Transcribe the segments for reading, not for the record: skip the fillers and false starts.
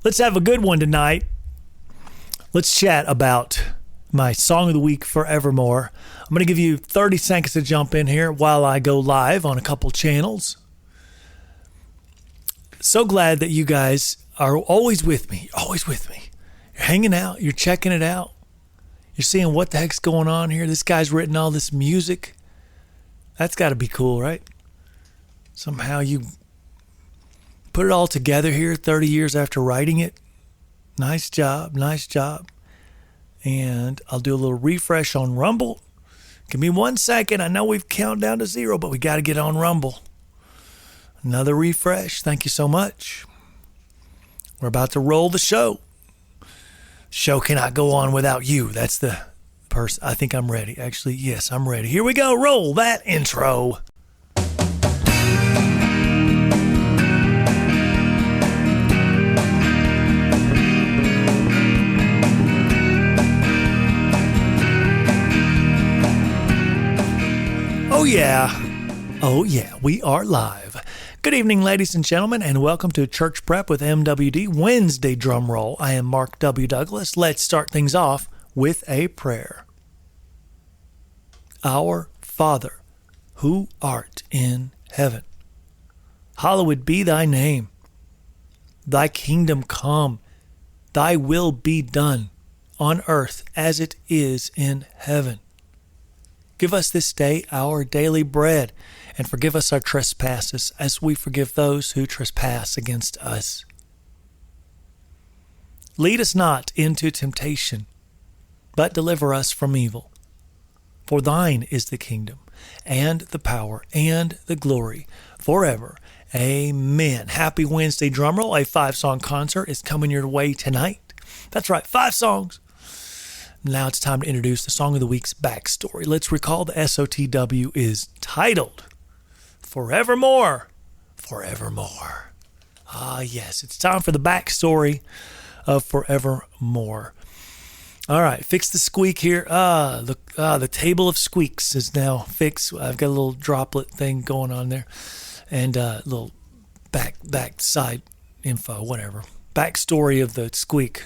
Let's have a good one tonight. Let's chat about my song of the week, Forevermore. I'm going to give you 30 seconds to jump in here while I go live on a couple channels. So glad that you guys are always with me. Always with me. You're hanging out. You're checking it out. You're seeing what the heck's going on here. This guy's written all this music. That's got to be cool, right? Somehow you put it all together here 30 years after writing it. Nice job. Nice job. And I'll do a little refresh on Rumble. Give me 1 second. I know we've counted down to 0, but we got to get on Rumble. Another refresh. Thank you so much. We're about to roll the show. Show cannot go on without you. That's the person. I think I'm ready. Actually, yes, I'm ready. Here we go. Roll that intro. Oh yeah, we are live. Good evening, ladies and gentlemen, and welcome to Church Prep with MWD Wednesday Drumroll. I am Mark W. Douglas. Let's start things off with a prayer. Our Father, who art in heaven, hallowed be thy name. Thy kingdom come, thy will be done on earth as it is in heaven. Give us this day our daily bread, and forgive us our trespasses as we forgive those who trespass against us. Lead us not into temptation, but deliver us from evil. For thine is the kingdom, and the power, and the glory, forever. Amen. Happy Wednesday, Drumroll. A 5-song concert is coming your way tonight. That's right, 5 songs. Now it's time to introduce the Song of the Week's backstory. Let's recall the SOTW is titled Forevermore. Forevermore. Ah, yes, it's time for the backstory of Forevermore. All right, fix the squeak here. The table of squeaks is now fixed. I've got a little droplet thing going on there, and a little back side info, whatever. Backstory of the squeak.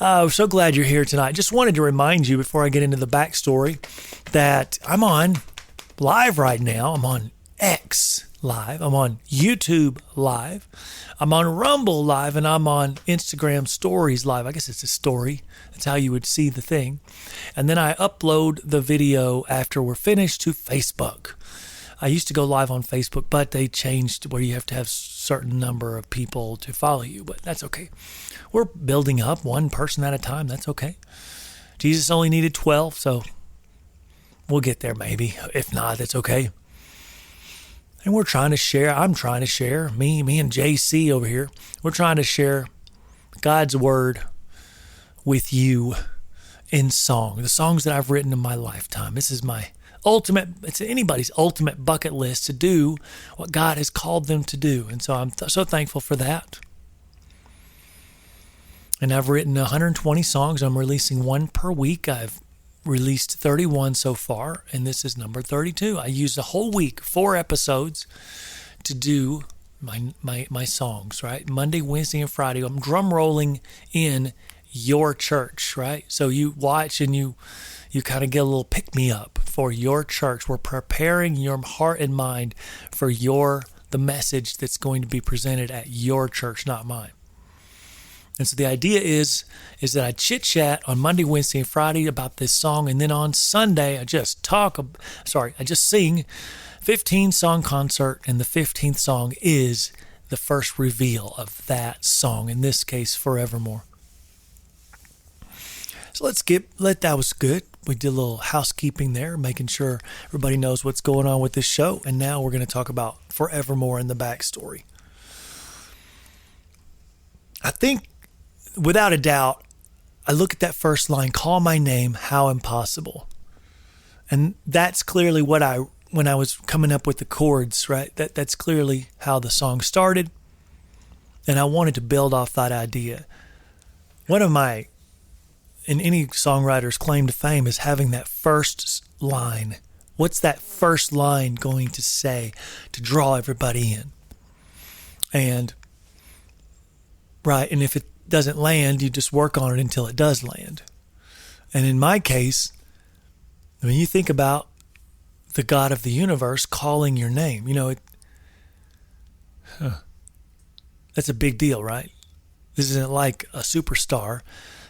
I'm so glad you're here tonight. Just wanted to remind you before I get into the backstory that I'm on live right now. I'm on X live. I'm on YouTube live. I'm on Rumble live, and I'm on Instagram Stories live. I guess it's a story. That's how you would see the thing. And then I upload the video after we're finished to Facebook. I used to go live on Facebook, but they changed where you have to have a certain number of people to follow you, but that's okay. We're building up one person at a time. That's okay. Jesus only needed 12, so we'll get there maybe. If not, that's okay. And we're trying to share. I'm trying to share. Me and JC over here. We're trying to share God's word with you in song. The songs that I've written in my lifetime. This is my it's anybody's ultimate bucket list to do what God has called them to do. And so I'm so thankful for that. And I've written 120 songs. I'm releasing one per week. I've released 31 so far, and this is number 32. I used a whole week, 4 episodes, to do my songs, right? Monday, Wednesday, and Friday. I'm drum rolling in your church, right? So you watch and you kind of get a little pick-me-up for your church. We're preparing your heart and mind for the message that's going to be presented at your church, not mine. And so the idea is that I chit-chat on Monday, Wednesday, and Friday about this song, and then on Sunday I just sing 15-song concert, and the 15th song is the first reveal of that song, in this case, Forevermore. So that was good. We did a little housekeeping there, making sure everybody knows what's going on with this show. And now we're going to talk about Forevermore and the backstory. I think, without a doubt, I look at that first line, call my name, how impossible. And that's clearly when I was coming up with the chords, right? That's clearly how the song started. And I wanted to build off that idea. In any songwriter's claim to fame is having that first line. What's that first line going to say to draw everybody in? And right? And if it doesn't land, you just work on it until it does land. And in my case, when you think about the God of the universe calling your name, that's a big deal, right? This isn't like a superstar,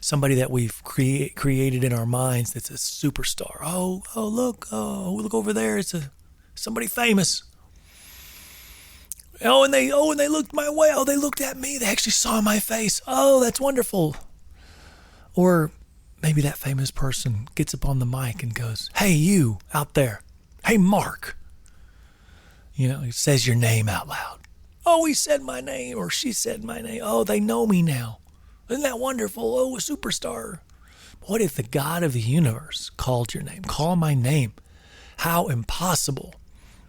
somebody that we've created in our minds that's a superstar. Look over there. It's somebody famous. And they looked my way. They looked at me. They actually saw my face. That's wonderful. Or maybe that famous person gets up on the mic and goes, "Hey, you out there. Hey, Mark." He says your name out loud. He said my name, or she said my name. They know me now. Isn't that wonderful? A superstar. What if the God of the universe called your name? Call my name. How impossible.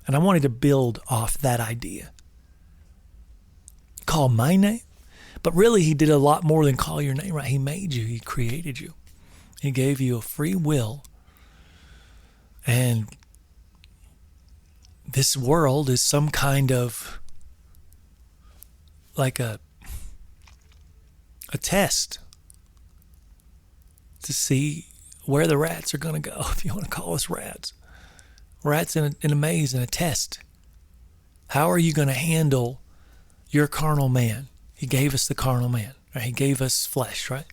And I wanted to build off that idea. Call my name? But really, he did a lot more than call your name, right? He made you. He created you. He gave you a free will. And this world is some kind of like a test to see where the rats are going to go, if you want to call us rats. Rats in a maze, in a test. How are you going to handle your carnal man? He gave us the carnal man. Right? He gave us flesh, right?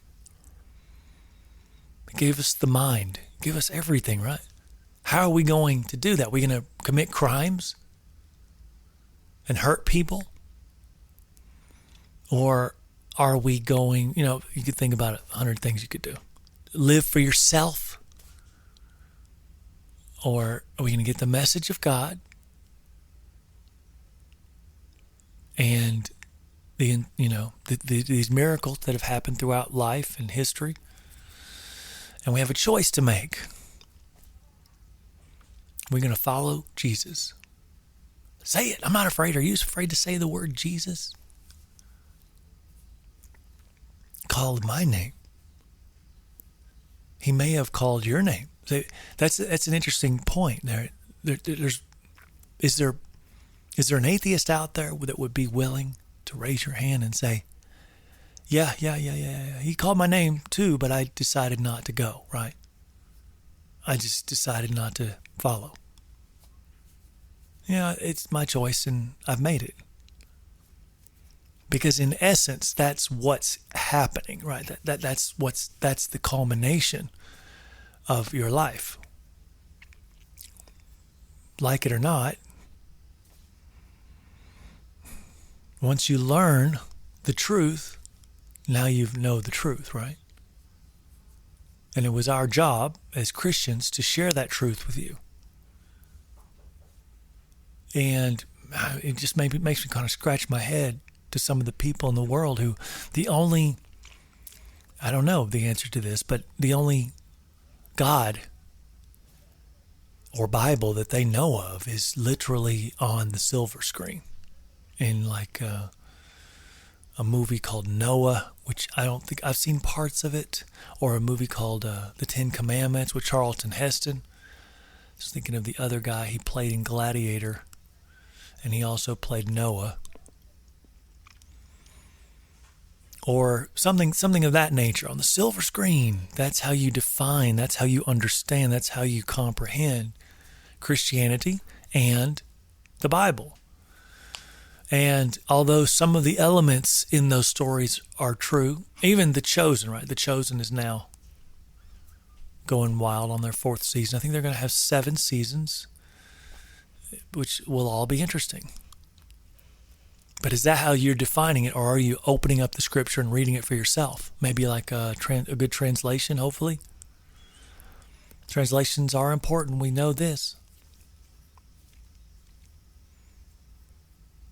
He gave us the mind. He gave us everything, right? How are we going to do that? Are we going to commit crimes and hurt people? Or are we going, you could think about 100 things you could do. Live for yourself? Or are we going to get the message of God and these miracles that have happened throughout life and history? And we have a choice to make. We're going to follow Jesus. Say it. I'm not afraid. Are you afraid to say the word Jesus? Called my name. He may have called your name. That's an interesting point. Is there an atheist out there that would be willing to raise your hand and say, yeah, he called my name too, but I decided not to go, right? I just decided not to follow. It's my choice and I've made it. Because in essence, that's what's happening, right? That's the culmination of your life. Like it or not, once you learn the truth, now you know the truth, right? And it was our job as Christians to share that truth with you. And it just makes me kind of scratch my head to some of the people in the world who I don't know the answer to this, but the only God or Bible that they know of is literally on the silver screen in like a movie called Noah, which I don't think I've seen parts of it, or a movie called The Ten Commandments with Charlton Heston. I was thinking of the other guy, he played in Gladiator, and he also played Noah. Or something of that nature on the silver screen. That's how you define, that's how you understand, that's how you comprehend Christianity and the Bible. And although some of the elements in those stories are true, even The Chosen, right? The Chosen is now going wild on their 4th season. I think they're going to have 7 seasons, which will all be interesting. But is that how you're defining it, or are you opening up the scripture and reading it for yourself? Maybe like a good translation, hopefully. Translations are important. We know this.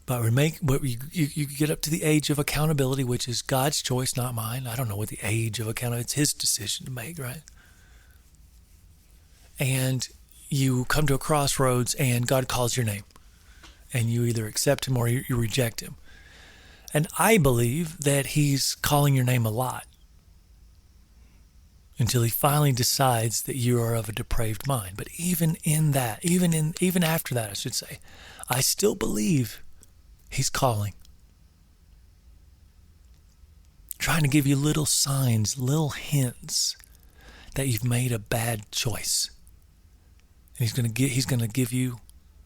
But you get up to the age of accountability, which is God's choice, not mine. I don't know what the age of accountability. It's His decision to make, right? And you come to a crossroads, and God calls your name. And you either accept Him or you reject Him. And I believe that He's calling your name a lot until He finally decides that you are of a depraved mind. But even in that, even after that, I should say, I still believe He's calling. trying to give you little signs, little hints that you've made a bad choice. And he's going to give you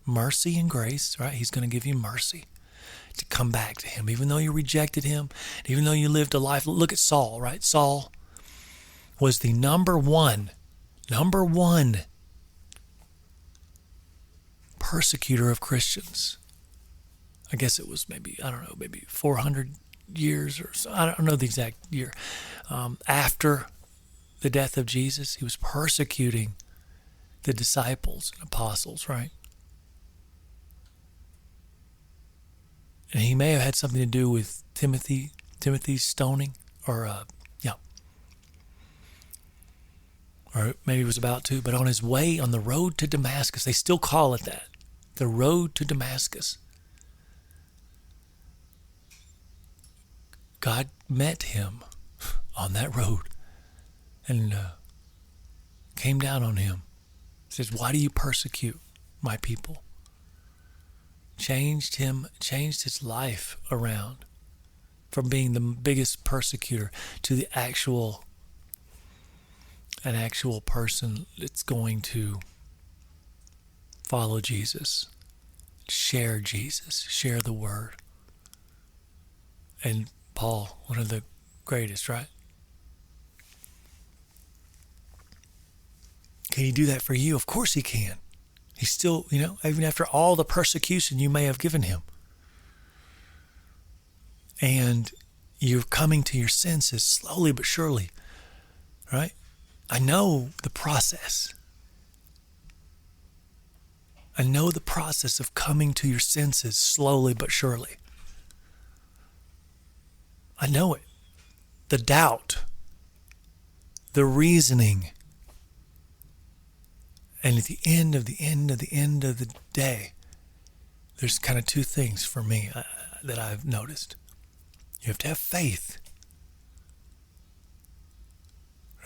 mercy and grace, right? He's going to give you mercy to come back to him, even though you rejected him, even though you lived a life. Look at Saul, right? Saul was the number one persecutor of Christians. I guess it was maybe 400 years or so. I don't know the exact year. After the death of Jesus, he was persecuting the disciples and apostles, right? And he may have had something to do with Timothy's stoning, or maybe he was about to, but on his way, on the road to Damascus, they still call it that, the road to Damascus, God met him on that road and came down on him. He says, "Why do you persecute my people?" Changed his life around from being the biggest persecutor to an actual person that's going to follow Jesus, share the word. And Paul, one of the greatest, right? Can he do that for you? Of course he can. He's still, even after all the persecution you may have given him. And you're coming to your senses slowly but surely, right? I know the process. I know the process of coming to your senses slowly but surely. I know it. The doubt, the reasoning. And at the end of the day, there's kind of two things for me that I've noticed. You have to have faith,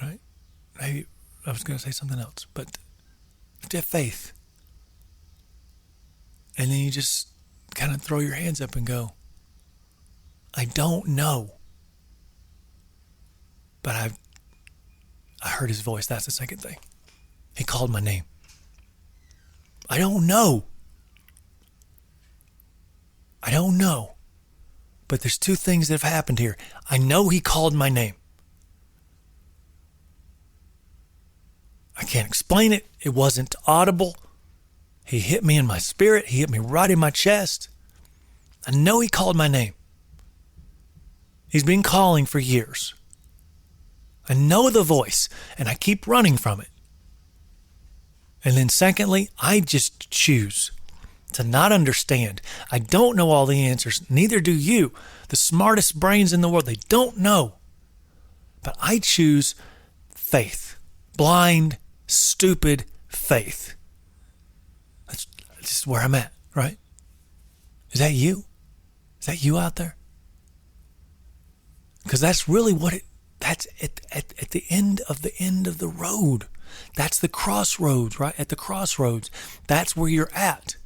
right? Maybe I was going to say something else, but you have to have faith. And then you just kind of throw your hands up and go, I don't know. But I heard his voice. That's the second thing. He called my name. I don't know. But there's two things that have happened here. I know he called my name. I can't explain it. It wasn't audible. He hit me in my spirit. He hit me right in my chest. I know he called my name. He's been calling for years. I know the voice, and I keep running from it. And then secondly, I just choose to not understand. I don't know all the answers. Neither do you. The smartest brains in the world, they don't know. But I choose faith. Blind, stupid faith. That's just where I'm at, right? Is that you? Is that you out there? Because that's really that's at the end of the road. That's the crossroads, right? At the crossroads, that's where you're at.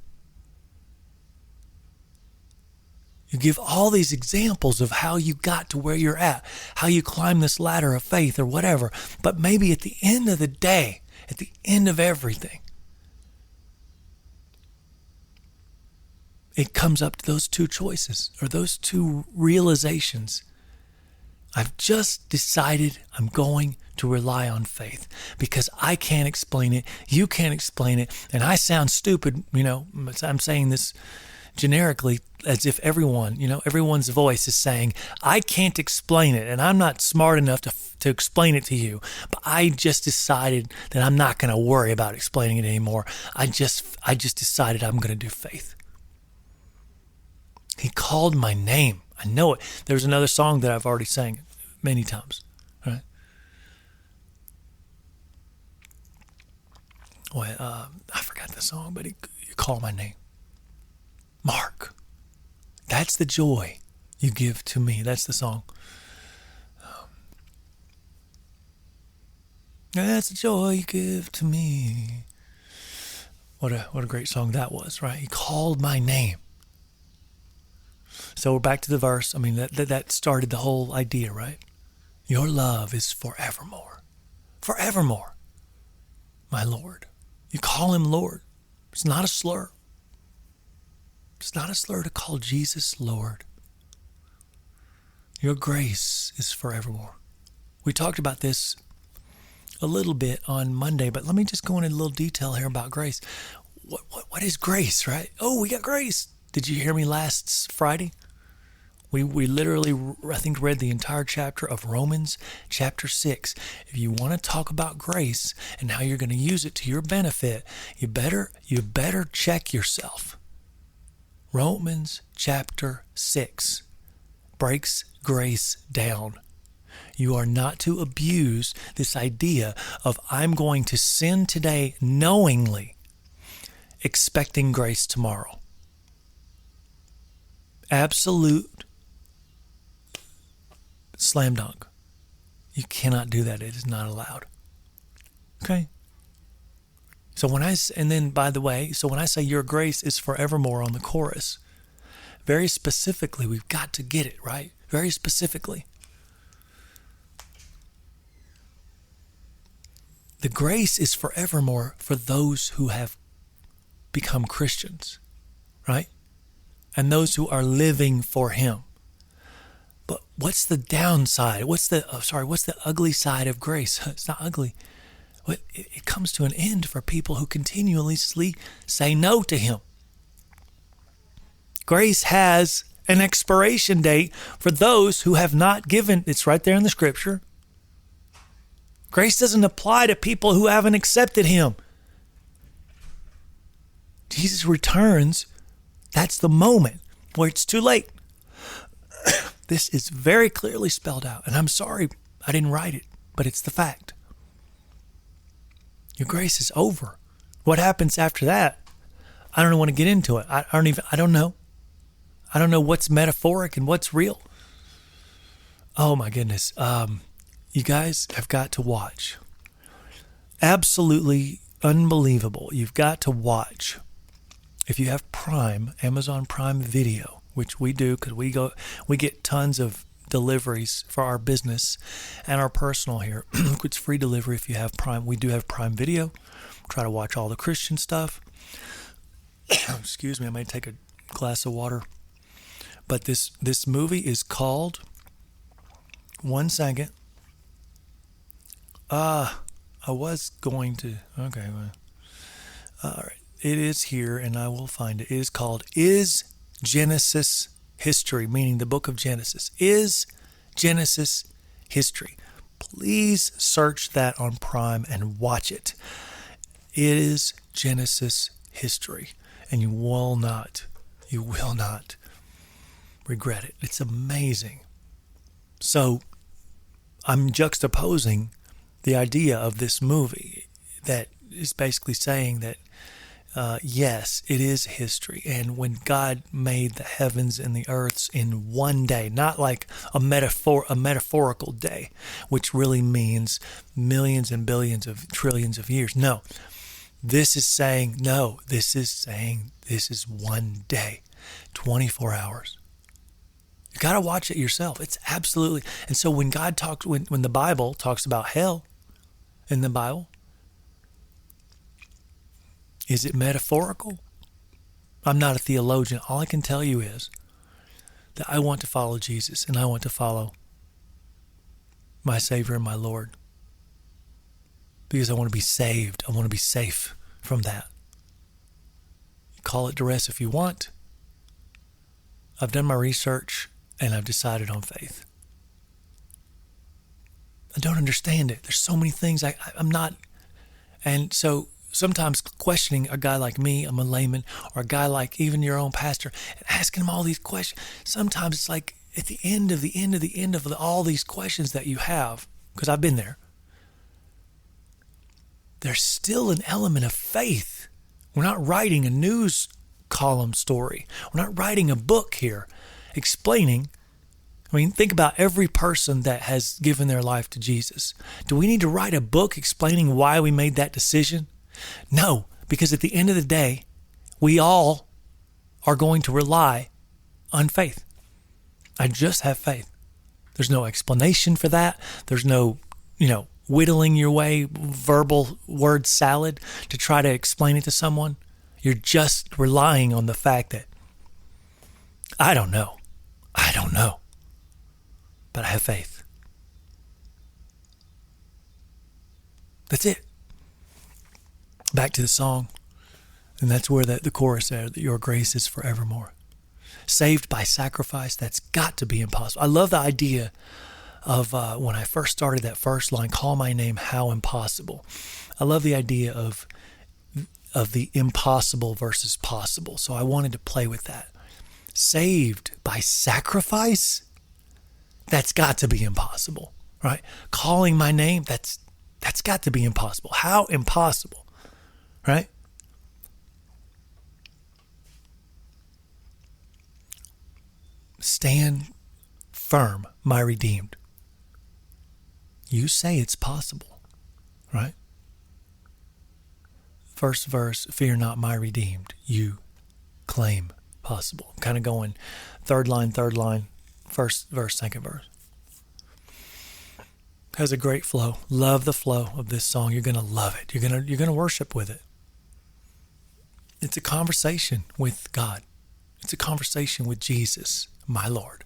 You give all these examples of how you got to where you're at, how you climb this ladder of faith or whatever. But maybe at the end of the day, at the end of everything, it comes up to those two choices or those two realizations. I've just decided I'm going to rely on faith because I can't explain it. You can't explain it. And I sound stupid, I'm saying this generically as if everyone's voice is saying, I can't explain it and I'm not smart enough to explain it to you. But I just decided that I'm not going to worry about explaining it anymore. I just decided I'm going to do faith. He called my name. I know it. There's another song that I've already sang many times, right? Well, I forgot the song, but you call my name. Mark. That's the joy you give to me. That's the song. That's the joy you give to me. What a great song that was, right? He called my name. So we're back to the verse. I mean, that started the whole idea, right? Your love is forevermore. Forevermore, my Lord. You call him Lord. It's not a slur. It's not a slur to call Jesus Lord. Your grace is forevermore. We talked about this a little bit on Monday, but let me just go into a little detail here about grace. What is grace, right? Oh, we got grace. Did you hear me last Friday? We literally, I think, read the entire chapter of Romans chapter 6. If you want to talk about grace and how you're going to use it to your benefit, you better check yourself. Romans chapter 6 breaks grace down. You are not to abuse this idea of I'm going to sin today knowingly, expecting grace tomorrow. Absolute slam dunk. You cannot do that. It is not allowed. Okay? So when I say your grace is forevermore on the chorus, very specifically, we've got to get it, right? Very specifically. The grace is forevermore for those who have become Christians, right? And those who are living for him. But what's the downside? What's the ugly side of grace? It's not ugly. It comes to an end for people who continuously say no to him. Grace has an expiration date for those who have not given. It's right there in the scripture. Grace doesn't apply to people who haven't accepted him. Jesus returns. That's the moment where it's too late. This is very clearly spelled out. And I'm sorry I didn't write it, but it's the fact. Your grace is over. What happens after that? I don't want to get into it. I don't know. I don't know what's metaphoric and what's real. Oh my goodness. You guys have got to watch. Absolutely unbelievable. You've got to watch. If you have Prime, Amazon Prime Video, which we do because we get tons of deliveries for our business and our personal here. It's free delivery if you have Prime. We do have Prime Video. Try to watch all the Christian stuff. Excuse me, I may take a glass of water. But this movie is called, one second. I was going to, okay. All right. It is here, and I will find it. It is called Is Genesis History, meaning the book of Genesis. Is Genesis History. Please search that on Prime and watch it. It is Genesis History, and you will not regret it. It's amazing. So I'm juxtaposing the idea of this movie that is basically saying that yes, it is history. And when God made the heavens and the earths in one day, not like a metaphorical day, which really means millions and billions of trillions of years. No, this is saying this is one day, 24 hours. You got to watch it yourself. It's absolutely. And so when God talks, when the Bible talks about hell in the Bible, is it metaphorical? I'm not a theologian. All I can tell you is that I want to follow Jesus and I want to follow my Savior and my Lord because I want to be saved. I want to be safe from that. Call it duress if you want. I've done my research and I've decided on faith. I don't understand it. There's so many things I'm not. And so sometimes questioning a guy like me, I'm a layman, or a guy like even your own pastor, and asking him all these questions. Sometimes it's like at the end of all these questions that you have, because I've been there, there's still an element of faith. We're not writing a news column story. We're not writing a book here explaining. I mean, think about every person that has given their life to Jesus. Do we need to write a book explaining why we made that decision? No, because at the end of the day, we all are going to rely on faith. I just have faith. There's no explanation for that. There's no, whittling your way, verbal word salad to try to explain it to someone. You're just relying on the fact that I don't know, but I have faith. That's it. Back to the song, and that's where the chorus there, that your grace is forevermore. Saved by sacrifice, that's got to be impossible. I love the idea of when I first started that first line, call my name, how impossible. I love the idea of the impossible versus possible. So I wanted to play with that. Saved by sacrifice, that's got to be impossible, right? Calling my name, that's got to be impossible. How impossible, right? Stand firm, my redeemed. You say it's possible, right? First verse, fear not, my redeemed. You claim possible. I'm kind of going third line, first verse, second verse. Has a great flow. Love the flow of this song. You're going to love it. You're going to worship with it. It's a conversation with God. It's a conversation with Jesus, my Lord.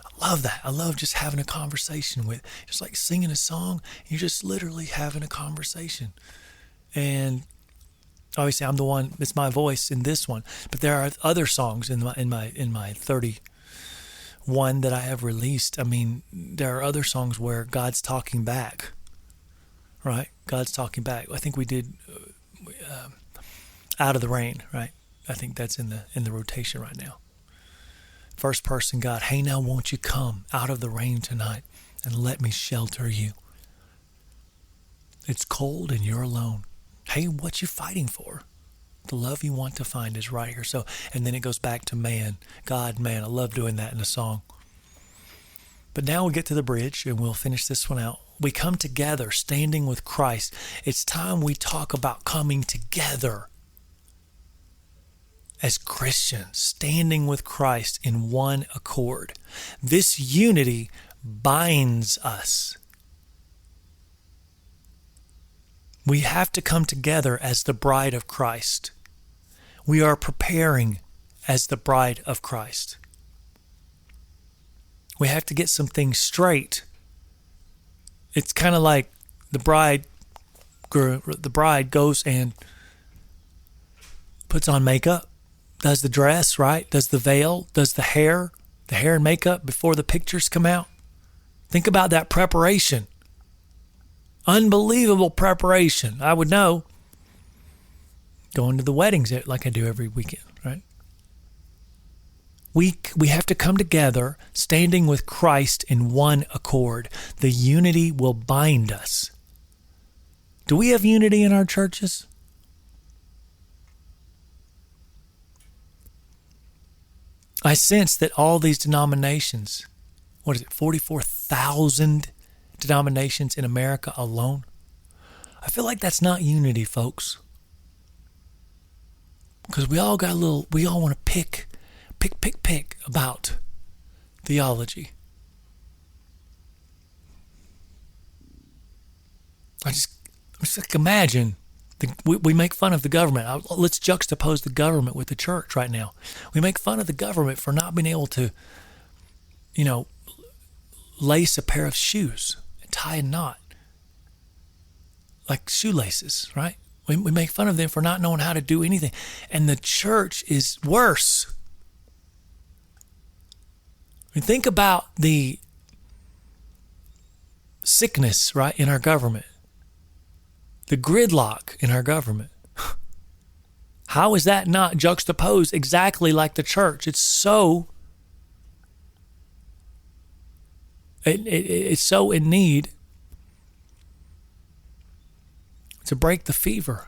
I love that. I love just having a conversation with, just like singing a song. You're just literally having a conversation. And obviously I'm the one, it's my voice in this one, but there are other songs in my 31 that I have released. I mean, there are other songs where God's talking back, right? God's talking back. I think we did Out of the Rain, right? I think that's in the rotation right now. First person God, hey, now won't you come out of the rain tonight and let me shelter you? It's cold and you're alone. Hey, what you fighting for? The love you want to find is right here. So, and then it goes back to man, God, man. I love doing that in a song. But now we'll get to the bridge and we'll finish this one out. We come together, standing with Christ. It's time we talk about coming together as Christians, standing with Christ in one accord. This unity binds us. We have to come together as the bride of Christ. We are preparing as the bride of Christ. We have to get some things straight. It's kind of like the bride goes and puts on makeup, does the dress, right? Does the veil, does the hair and makeup before the pictures come out. Think about that preparation. Unbelievable preparation. I would know. Going to the weddings like I do every weekend, right? We have to come together, standing with Christ in one accord. The unity will bind us. Do we have unity in our churches? I sense that all these denominations, 44,000 denominations in America alone. I feel like that's not unity, folks. Because we all want to pick about theology. I just like imagine we make fun of the government. Let's juxtapose the government with the church right now. We make fun of the government for not being able to, lace a pair of shoes and tie a knot like shoelaces, right? We make fun of them for not knowing how to do anything. And the church is worse. I mean, think about the sickness, right, in our government. The gridlock in our government. How is that not juxtaposed exactly like the church? It's so in need to break the fever.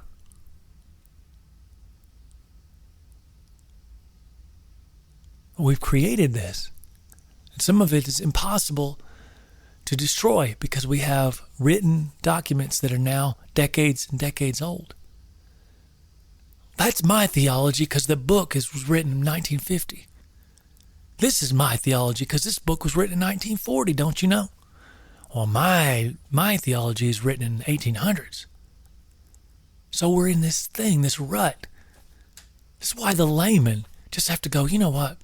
We've created this. And some of it is impossible to destroy because we have written documents that are now decades and decades old. That's my theology because the book was written in 1950. This is my theology because this book was written in 1940, don't you know? Well, my theology is written in the 1800s. So we're in this thing, this rut. This is why the laymen just have to go, you know what?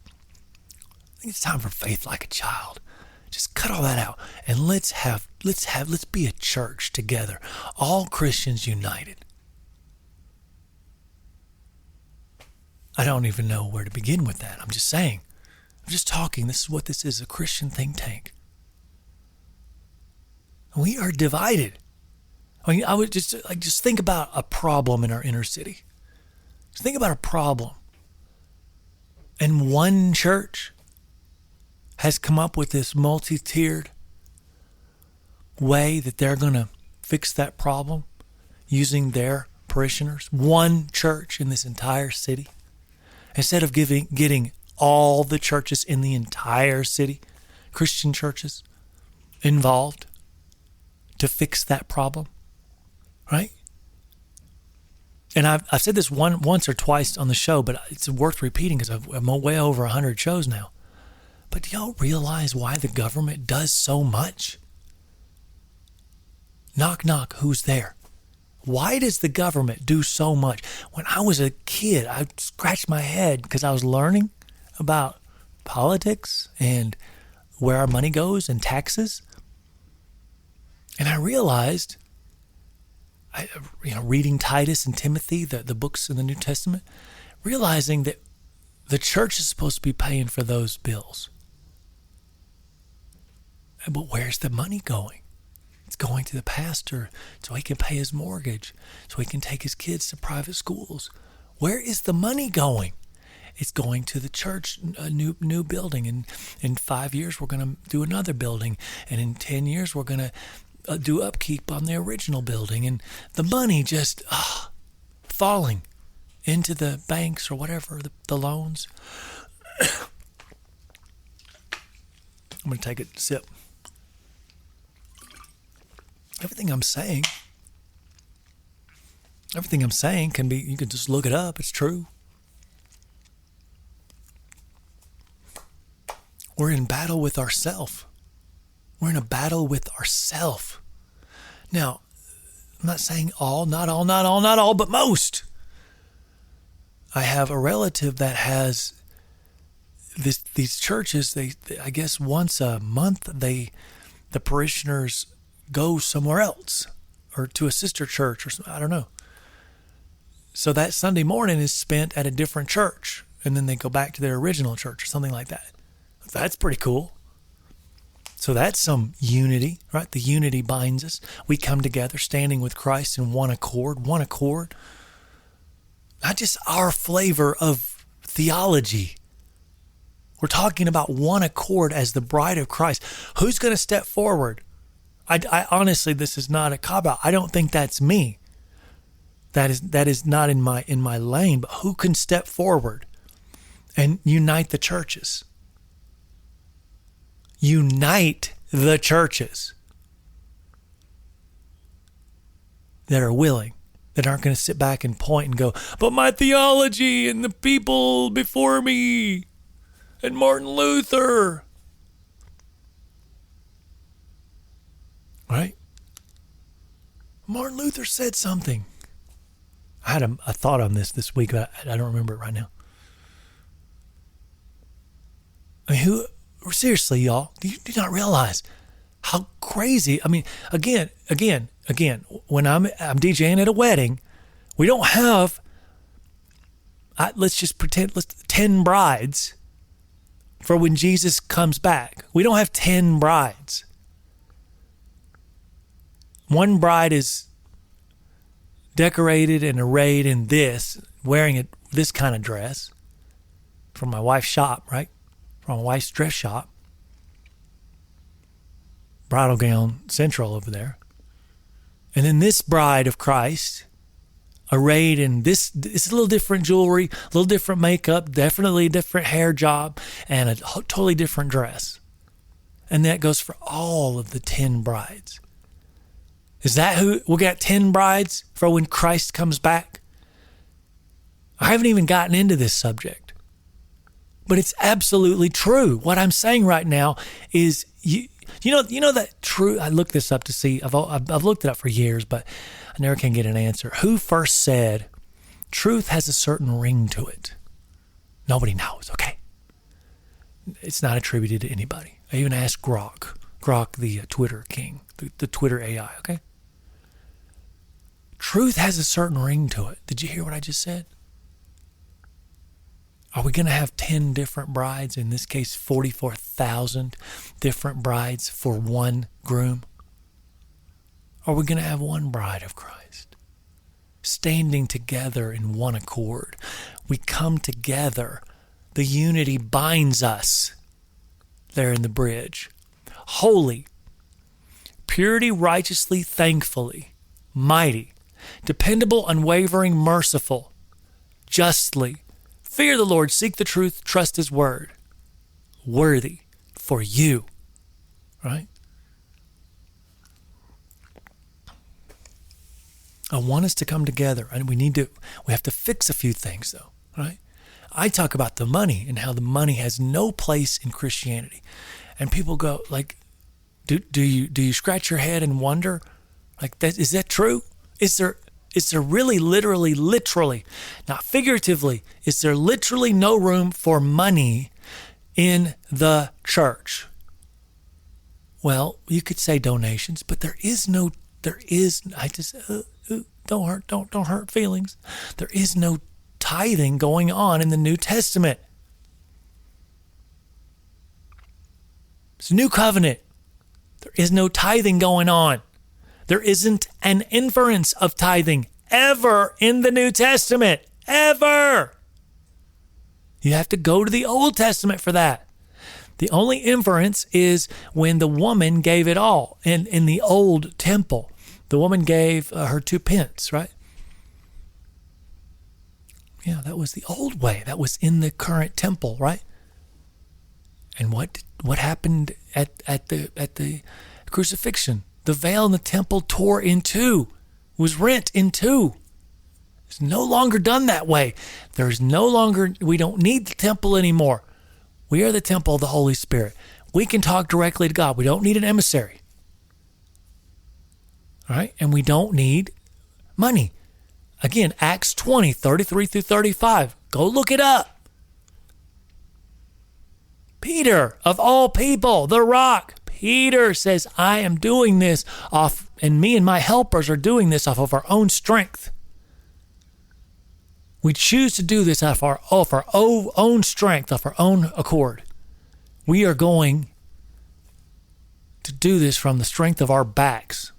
I think it's time for faith like a child. Just cut all that out and let's be a church together. All Christians united. I don't even know where to begin with that. I'm just saying. I'm just talking. This is what this is, a Christian think tank. We are divided. I mean, I would just think about a problem in our inner city. Just think about a problem. And one church has come up with this multi-tiered way that they're going to fix that problem using their parishioners. One church in this entire city. Instead of getting all the churches in the entire city, Christian churches, involved to fix that problem, right? And I've said this once or twice on the show, but it's worth repeating because I'm way over 100 shows now. But do y'all realize why the government does so much? Knock, knock, who's there? Why does the government do so much? When I was a kid, I scratched my head because I was learning about politics and where our money goes and taxes. And I realized, reading Titus and Timothy, the books in the New Testament, realizing that the church is supposed to be paying for those bills. But where's the money going? It's going to the pastor so he can pay his mortgage, so he can take his kids to private schools. Where is the money going? It's going to the church, a new building. And in 5 years, we're going to do another building. And in 10 years, we're going to do upkeep on the original building. And the money just falling into the banks or whatever, the loans. I'm going to take a sip. Everything I'm saying can be, you can just look it up. It's true. We're in battle with ourself. We're in a battle with ourself. Now, I'm not saying not all, but most. I have a relative that has these churches. They I guess once a month, the parishioners go somewhere else or to a sister church or something. I don't know. So that Sunday morning is spent at a different church and then they go back to their original church or something like that. That's pretty cool. So that's some unity, right? The unity binds us. We come together standing with Christ in one accord. Not just our flavor of theology. We're talking about one accord as the bride of Christ. Who's going to step forward? I honestly, this is not a cop-out. I don't think that's me. That is not in my lane. But who can step forward and unite the churches? Unite the churches that are willing, that aren't going to sit back and point and go, but my theology and the people before me and Martin Luther. Right? Martin Luther said something. I had a thought on this week, but I don't remember it right now. I mean, seriously, y'all, do you not realize how crazy? I mean, again, when I'm DJing at a wedding, we don't have, let's just pretend, 10 brides for when Jesus comes back. We don't have 10 brides. One bride is decorated and arrayed in wearing this kind of dress from my wife's shop, right? From my wife's dress shop. Bridal gown central over there. And then this bride of Christ, arrayed in this, it's a little different jewelry, a little different makeup, definitely a different hair job, and a totally different dress. And that goes for all of the 10 brides. Is that who? We got 10 brides for when Christ comes back? I haven't even gotten into this subject. But it's absolutely true. What I'm saying right now is you know that true. I looked this up to see. I've looked it up for years, but I never can get an answer. Who first said truth has a certain ring to it? Nobody knows. Okay, it's not attributed to anybody. I even asked Grok, the Twitter king, the Twitter AI. Okay, truth has a certain ring to it. Did you hear what I just said? Are we going to have 10 different brides? In this case, 44,000 different brides for one groom? Are we going to have one bride of Christ? Standing together in one accord. We come together. The unity binds us there in the bridge. Holy, purity, righteously, thankfully, mighty, dependable, unwavering, merciful, justly, fear the Lord, seek the truth, trust His word. Worthy for you, right? I want us to come together, and we have to fix a few things though, right? I talk about the money and how the money has no place in Christianity. And people go like, do you scratch your head and wonder, like, is that true? Is there really, literally, not figuratively, is there literally no room for money in the church? Well, you could say donations, but don't hurt feelings. There is no tithing going on in the New Testament. It's a new covenant. There is no tithing going on. There isn't an inference of tithing ever in the New Testament. Ever. You have to go to the Old Testament for that. The only inference is when the woman gave it all in the old temple. The woman gave her 2 pence, right? Yeah, that was the old way. That was in the current temple, right? And what happened at the crucifixion? The veil in the temple tore in two, was rent in two. It's no longer done that way. We don't need the temple anymore. We are the temple of the Holy Spirit. We can talk directly to God. We don't need an emissary. All right? And we don't need money. Again, Acts 20, 33 through 35. Go look it up. Peter, of all people, the rock. Peter says, I am doing this and me and my helpers are doing this off of our own strength. We choose to do this off our own strength, off our own accord. We are going to do this from the strength of our backs.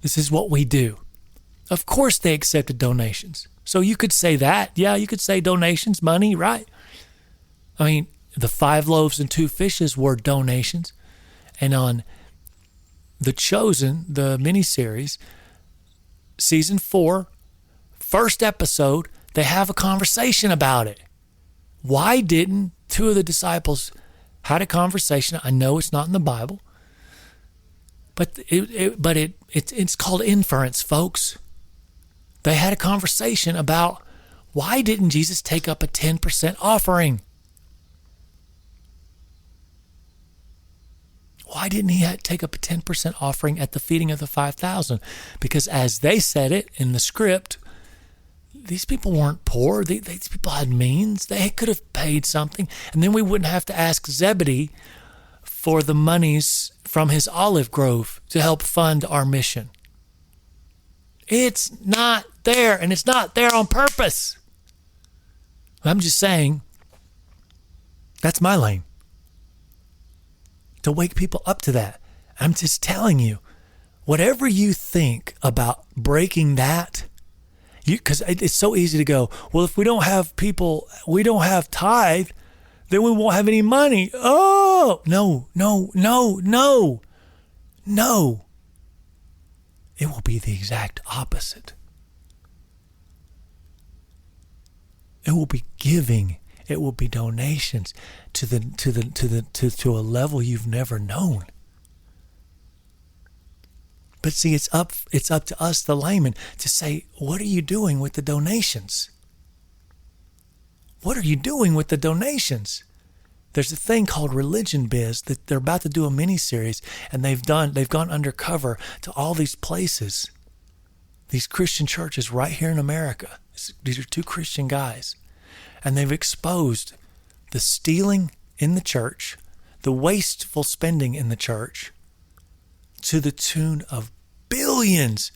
This is what we do. Of course they accepted donations. So you could say that. Yeah, you could say donations, money, right? I mean, the 5 loaves and 2 fishes were donations. And on The Chosen, the miniseries, season 4, first episode, they have a conversation about it. Why didn't 2 of the disciples had a conversation? I know it's not in the Bible, but it's called inference, folks. They had a conversation about why didn't Jesus take up a 10% offering? Why didn't he take up a 10% offering at the feeding of the 5,000? Because as they said it in the script, these people weren't poor. These people had means. They could have paid something. And then we wouldn't have to ask Zebedee for the monies from his olive grove to help fund our mission. It's not there, and it's not there on purpose. I'm just saying, that's my lane. To wake people up to that. I'm just telling you, whatever you think about breaking that, because it's so easy to go, well, if we don't have people, we don't have tithe, then we won't have any money. Oh, no. It will be the exact opposite. It will be giving. It will be donations to a level you've never known. But see, it's up to us, the layman, to say, what are you doing with the donations? what are you doing with the donations? There's a thing called Religion Biz that they're about to do a mini-series, and they've gone undercover to all these places, these Christian churches right here in America. These are two Christian guys, and they've exposed the stealing in the church, the wasteful spending in the church, to the tune of billions.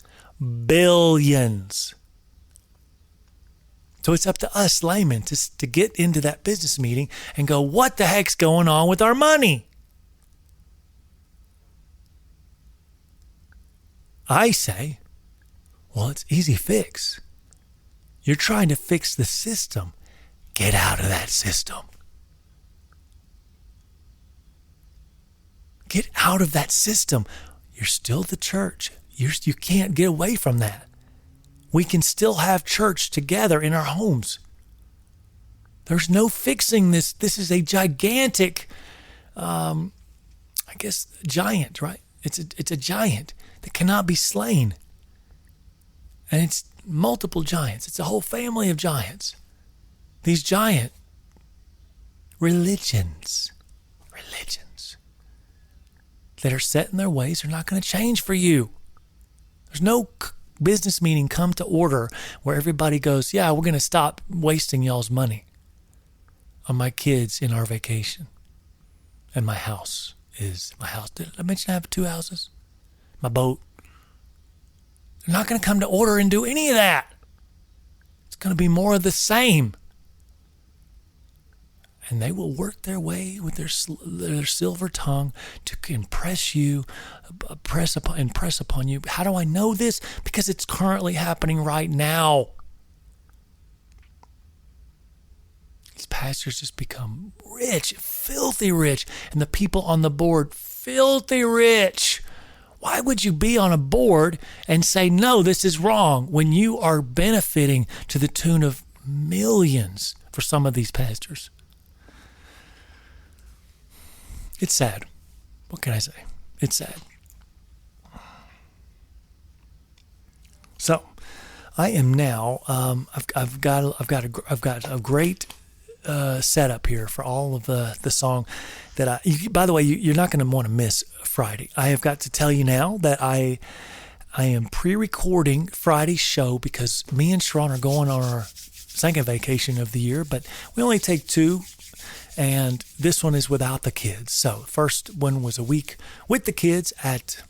So it's up to us laymen to get into that business meeting and go, what the heck's going on with our money? I say, well, it's easy fix. You're trying to fix the system. Get out of that system. Get out of that system. You're still the church. You can't get away from that. We can still have church together in our homes. There's no fixing this. This is a gigantic, giant, right? It's a giant that cannot be slain. And it's multiple giants. It's a whole family of giants. These giant religions that are set in their ways are not going to change for you. There's no business meeting come to order where everybody goes, yeah, we're going to stop wasting y'all's money on my kids in our vacation. And my house. Did I mention I have 2 houses? My boat. They're not going to come to order and do any of that. It's going to be more of the same. And they will work their way with their silver tongue to impress you, impress upon you. How do I know this? Because it's currently happening right now. These pastors just become rich, filthy rich, and the people on the board, filthy rich. Why would you be on a board and say, no, this is wrong, when you are benefiting to the tune of millions for some of these pastors? It's sad. What can I say? It's sad. So, I am now. I've got a great setup here for all of the song that by the way, you're not going to want to miss Friday. I have got to tell you now that I am pre-recording Friday's show because me and Sharon are going on our second vacation of the year, but we only take 2. And this one is without the kids. So first one was a week with the kids at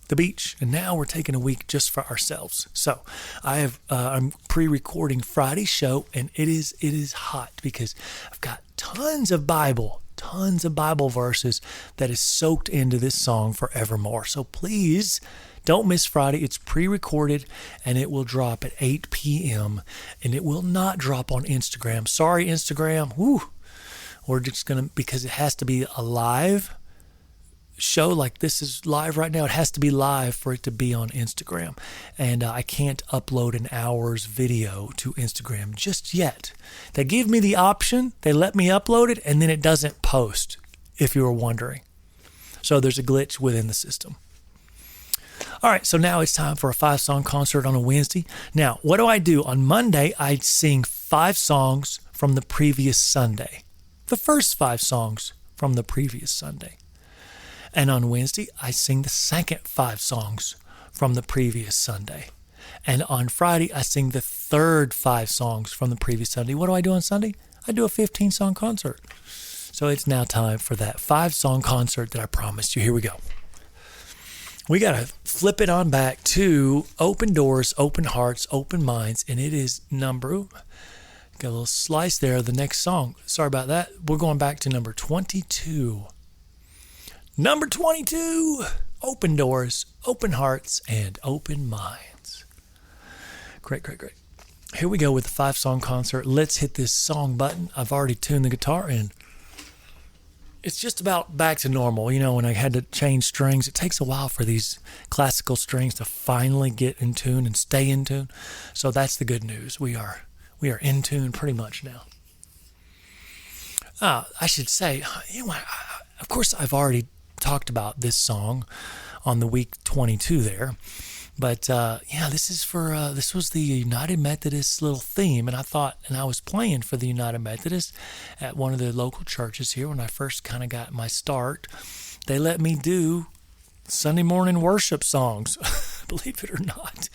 the beach, and now we're taking a week just for ourselves. So I'm pre-recording Friday's show, and it is hot because I've got tons of Bible verses that is soaked into this song Forevermore. So please don't miss Friday. It's pre-recorded, and it will drop at 8 p.m., and it will not drop on Instagram. Sorry, Instagram. Woo. We're just going to, because it has to be a live show, like this is live right now. It has to be live for it to be on Instagram. And I can't upload an hour's video to Instagram just yet. They give me the option. They let me upload it, and then it doesn't post, if you were wondering. So there's a glitch within the system. All right, so now it's time for a 5-song concert on a Wednesday. Now, what do? On Monday, I sing 5 songs from the previous Sunday. The first 5 songs from the previous Sunday. And on Wednesday, I sing the second 5 songs from the previous Sunday. And on Friday, I sing the third 5 songs from the previous Sunday. What do I do on Sunday? I do a 15-song concert. So it's now time for that 5-song concert that I promised you. Here we go. We got to flip it on back to Open Doors, Open Hearts, Open Minds. And it is number... Got a little slice there of the next song. Sorry about that. We're going back to number 22. Number 22. Open Doors, Open Hearts, and Open Minds. Great. Here we go with the 5-song concert. Let's hit this song button. I've already tuned the guitar in. It's just about back to normal. You know, when I had to change strings, it takes a while for these classical strings to finally get in tune and stay in tune. So that's the good news. We are in tune pretty much now. I should say, of course, I've already talked about this song on the week 22 there. But this was the United Methodist little theme, and I was playing for the United Methodist at one of the local churches here when I first kind of got my start. They let me do Sunday morning worship songs, believe it or not.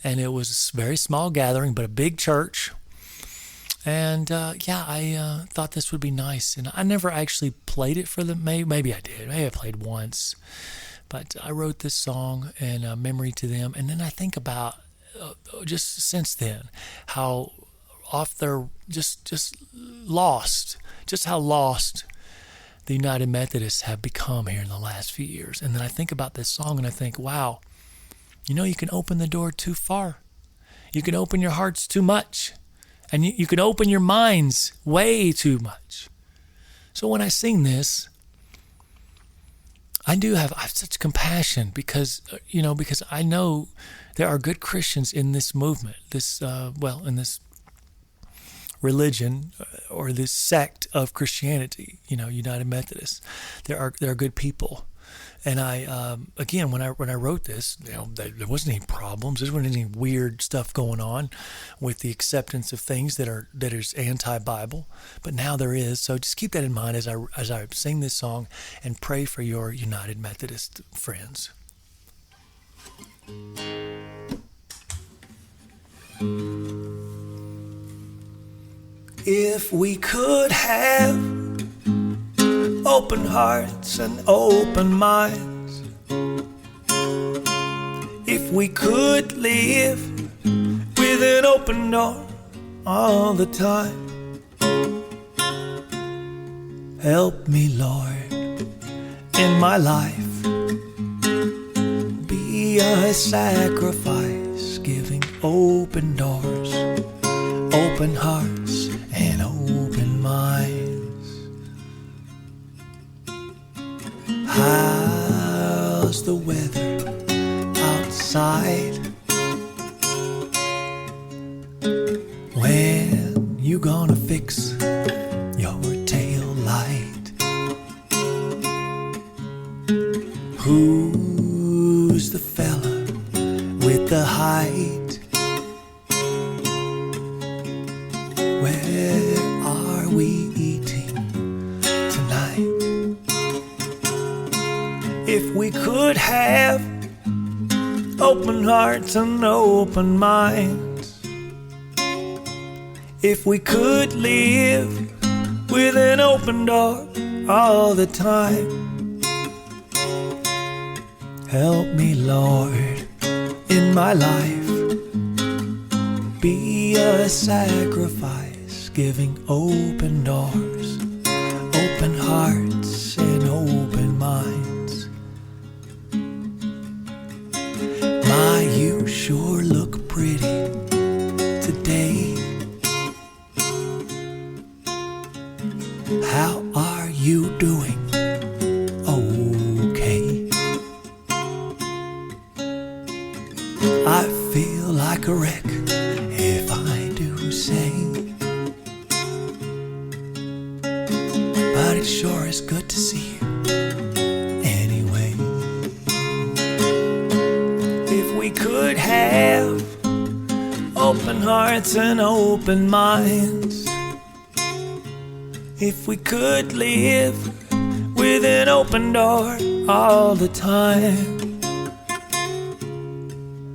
And it was a very small gathering, but a big church. And I thought this would be nice. And I never actually played it for them. Maybe I did. Maybe I played once. But I wrote this song in memory to them. And then I think about just since then how off they're just lost. Just how lost the United Methodists have become here in the last few years. And then I think about this song and I think, wow, you can open the door too far. You can open your hearts too much. And you can open your minds way too much. So when I sing this, I have such compassion because I know there are good Christians in this movement, in this religion or this sect of Christianity, United Methodists. There are good people. And I, again, when I wrote this, there wasn't any problems. There wasn't any weird stuff going on with the acceptance of things that is anti-Bible. But now there is. So just keep that in mind as I sing this song and pray for your United Methodist friends. If we could have open hearts and open minds, if we could live with an open door all the time, help me, Lord, in my life, be a sacrifice, giving open doors, open hearts, and open minds. How's the weather outside? When you gonna fix your tail light? Who's the fella with the height? Where are we eating tonight? If we could have open hearts and open minds, if we could live with an open door all the time, help me, Lord, in my life, be a sacrifice, giving open doors, open hearts, and open minds. You sure look pretty today. How are you doing? Okay. I feel like a wreck, if I do say, but it sure is good to see you. We could have open hearts and open minds, if we could live with an open door all the time,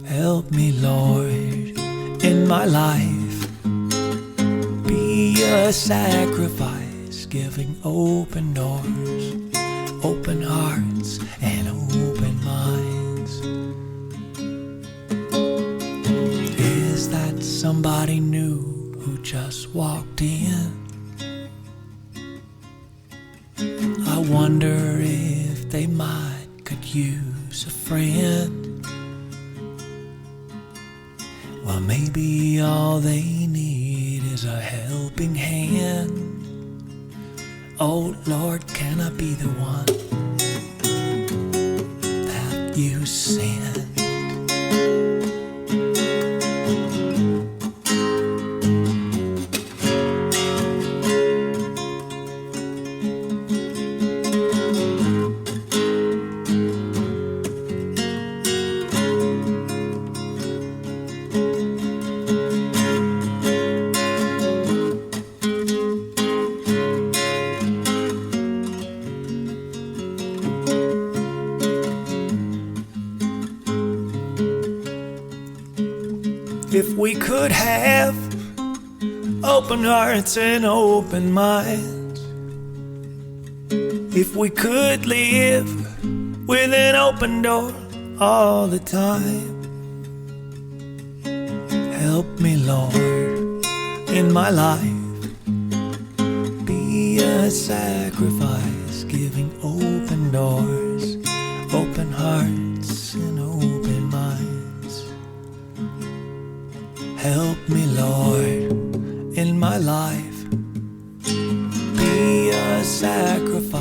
help me, Lord, in my life, be a sacrifice, giving open doors, open hearts, and open minds. Is that somebody new who just walked in? I wonder if they could use a friend. Well, maybe all they need is a helping hand. Oh Lord, can I be the one that you send? If we could have open hearts and open minds, if we could live with an open door all the time, help me, Lord, in my life, be a sacrifice, giving open doors, open hearts, and open minds. Help me, Lord, in my life, be a sacrifice,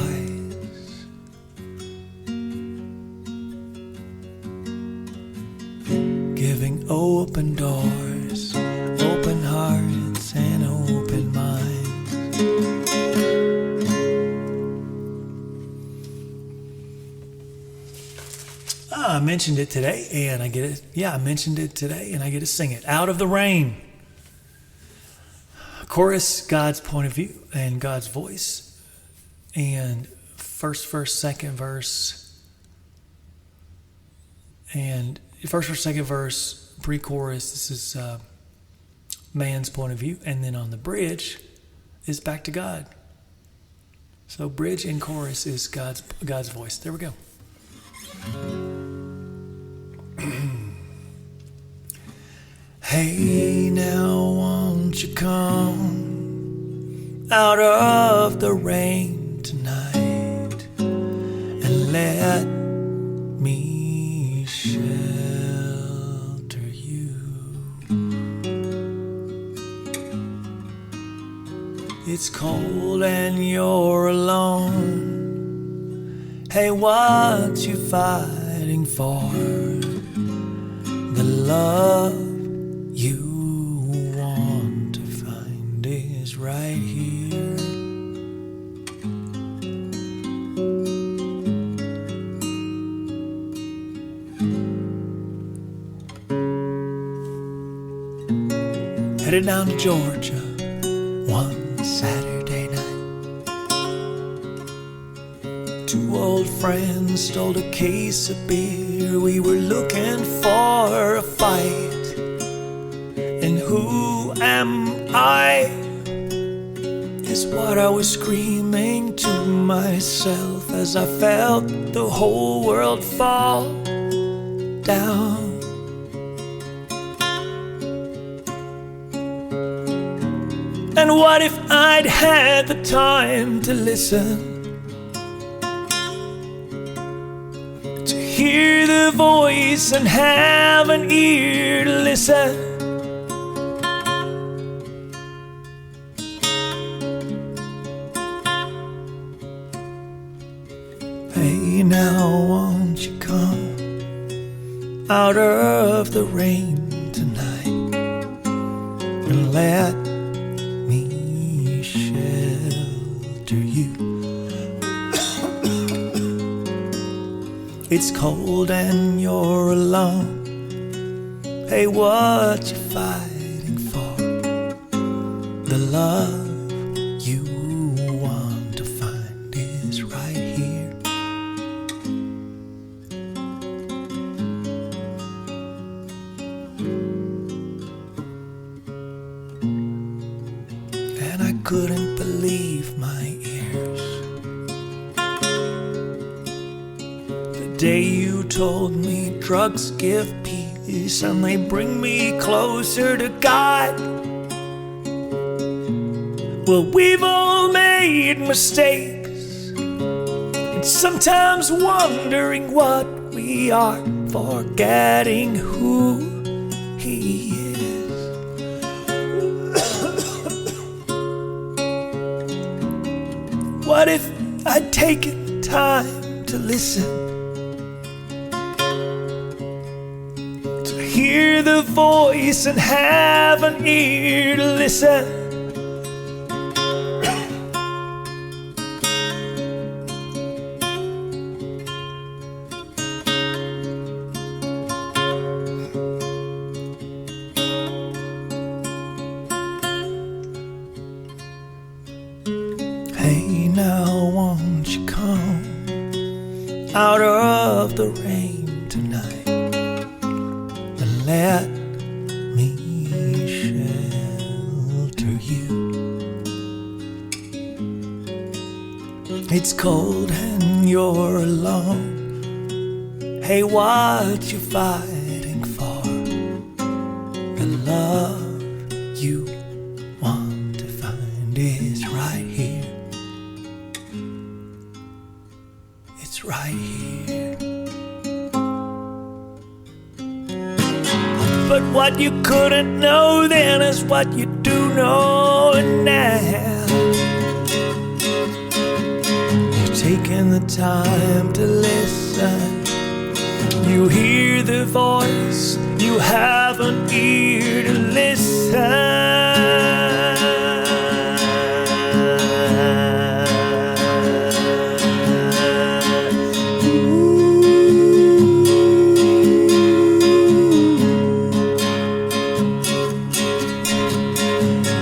giving open doors, open hearts, and open minds. I mentioned it today, and I get it. Yeah, I mentioned it today, and I get to sing it. Out of the Rain. Chorus, God's point of view and God's voice. And first verse, second verse. And first verse, second verse, pre-chorus, this is man's point of view. And then on the bridge is back to God. So bridge and chorus is God's voice. There we go. Hey, now won't you come out of the rain tonight and let me shelter you. It's cold and you're alone. Hey, what you fighting for? The love you want to find is right here. Headed down to Georgia one Saturday night. Two old friends stole a case of beer. We were looking for a fight. And who am I is what I was screaming to myself as I felt the whole world fall down. And what if I'd had the time to listen, to hear the voice and have an ear to listen? Hey, now won't you come out of the rain tonight and let me shelter you. It's cold and you're alone. Hey, what you fighting for? The love you want to find is right here. And I couldn't believe my ears the day you told me drugs give peace and they bring me closer to God. Well, we've all made mistakes and sometimes wondering what we are, forgetting who He is. What if I'd taken time to listen, to hear the voice and have an ear to listen? Hey, now won't you come out of the rain tonight and let me It's cold and you're alone. Hey, what you fighting for? The love you want to find is right here. It's right here. But what you couldn't know then is what you do know now. Taking the time to listen, you hear the voice, you have an ear to listen.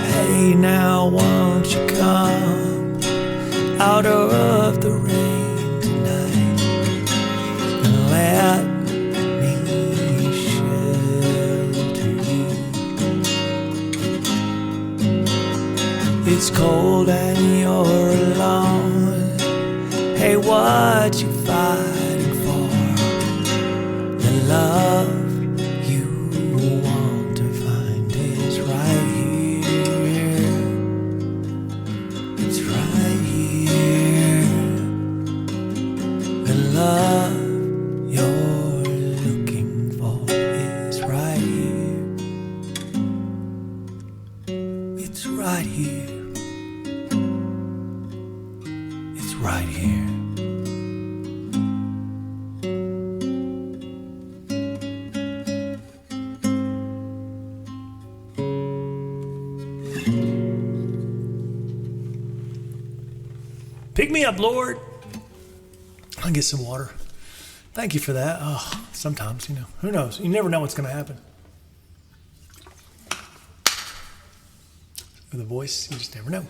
Hey, now won't you come out of the rain tonight and let me shelter you. It's cold and you're alone. Hey, what you fighting for? The love you want to find is right here. It's right here. The love you're looking for is right here. It's right here. It's right here. Pick me up, Lord. I'll get some water. Thank you for that. Oh, sometimes, who knows? You never know what's going to happen. With a voice, you just never know.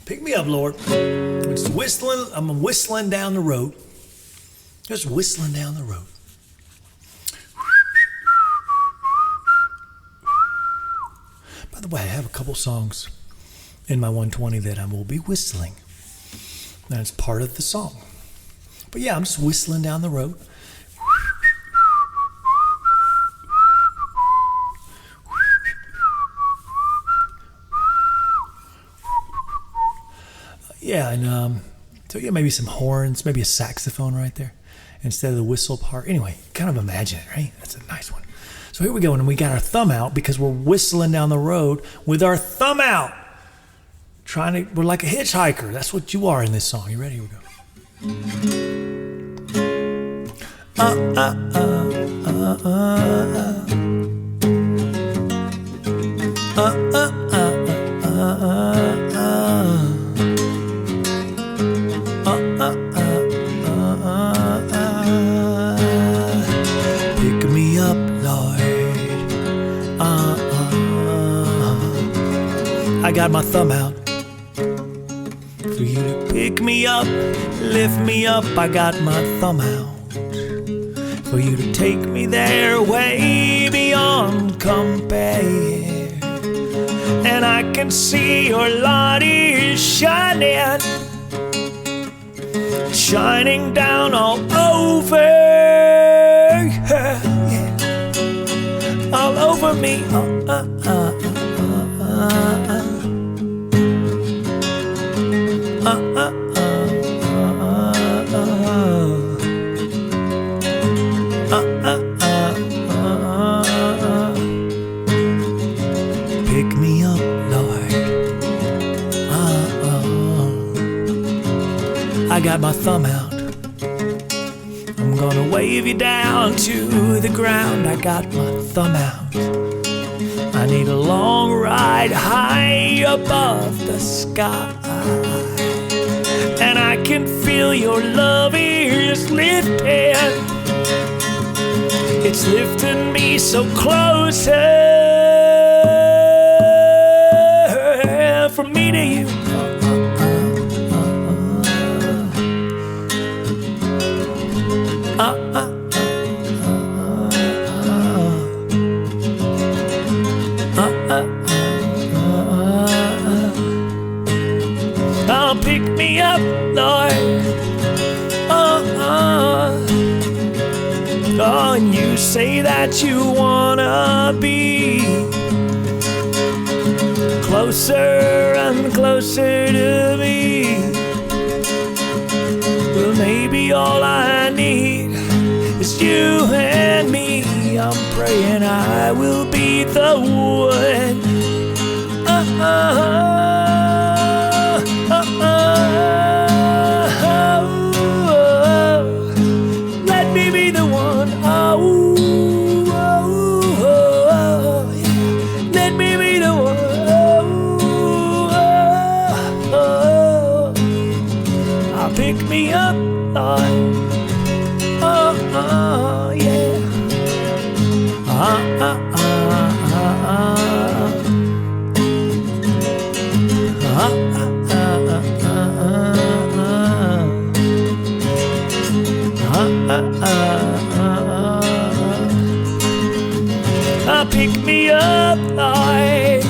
Pick me up, Lord. It's whistling. I'm whistling down the road. Just whistling down the road. By the way, I have a couple songs in my 120 that I will be whistling. That's part of the song. But yeah, I'm just whistling down the road. Yeah, and so yeah, maybe some horns, maybe a saxophone right there instead of the whistle part. Anyway, kind of imagine it, right? That's a nice one. So here we go, and we got our thumb out because we're whistling down the road with our thumb out. We're like a hitchhiker. That's what you are in this song. You ready? Here we go. Pick me up, Lord. I got my thumb out for you to pick me up, lift me up. I got my thumb out for you to take me there, way beyond compare. And I can see your light is shining, shining down all over, yeah, all over me. Pick me up, Lord. I got my thumb out. I'm gonna wave you down to the ground. I got my thumb out. I need a long ride high above the sky, and I can feel your love is lifting. It's lifting me so closer from me to you. Pick that you wanna be closer and closer to me. Well, maybe all I need is you and me. I'm praying I will be the one. Let me be the one. Let me be the one. Pick me up, Lord. Yeah. Pick me up, Lord.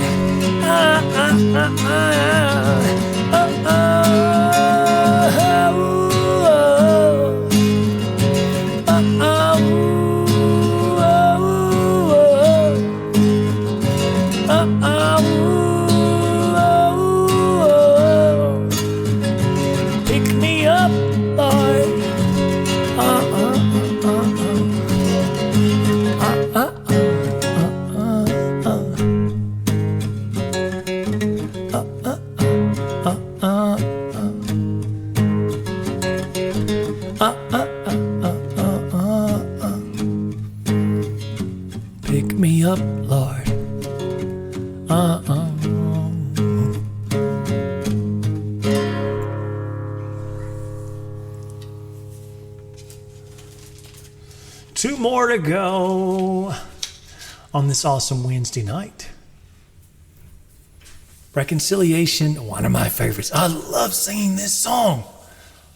Pick me up, Lord. Pick me up, Lord. Two more to go on this awesome Wednesday night. Reconciliation, one of my favorites. I love singing this song.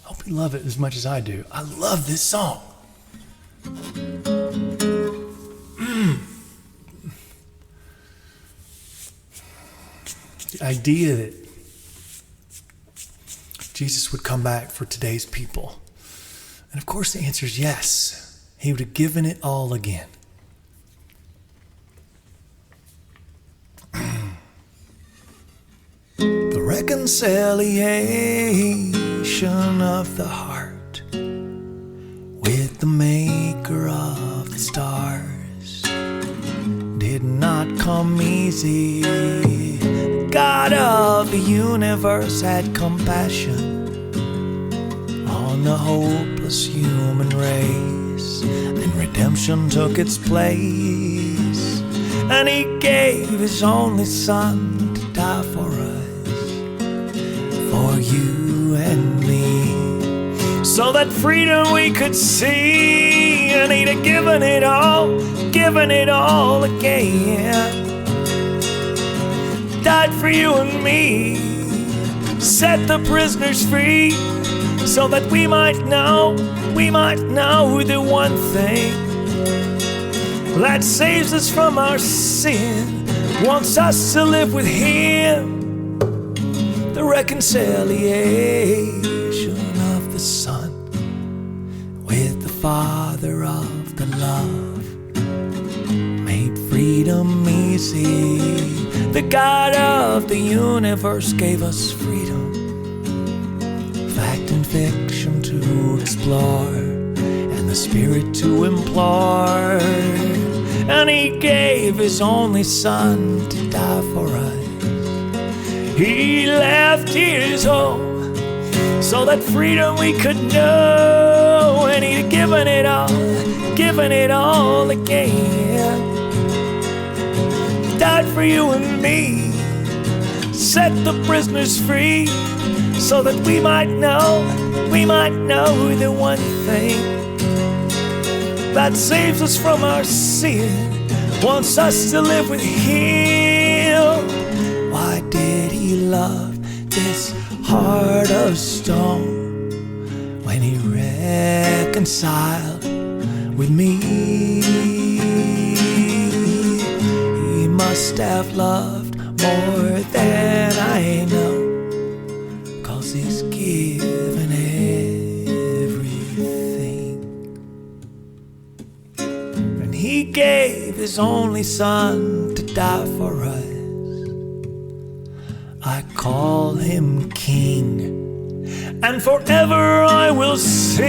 I hope you love it as much as I do. I love this song. The idea that Jesus would come back for today's people. And of course the answer is yes. He would have given it all again. The reconciliation of the heart with the maker of the stars did not come easy. The God of the universe had compassion on the hopeless human race. Then redemption took its place, and He gave His only Son to die for us, for you and me, so that freedom we could see. And He'd have given it all again. Died for you and me, set the prisoners free, so that we might know the one thing that saves us from our sin, wants us to live with Him. The reconciliation of the Son with the Father of the love made freedom easy. The God of the universe gave us freedom, fact and fiction to explore, and the Spirit to implore. And He gave His only Son to die for us. He left His home so that freedom we could know. And He'd given it all again. Died for you and me, set the prisoners free, so that we might know the one thing that saves us from our sin, wants us to live with Him. Why did He love this heart of stone when He reconciled with me? He must have loved more than I know, 'cause He's given everything. And He gave his only son to die for us. I call him King, and forever I will sing.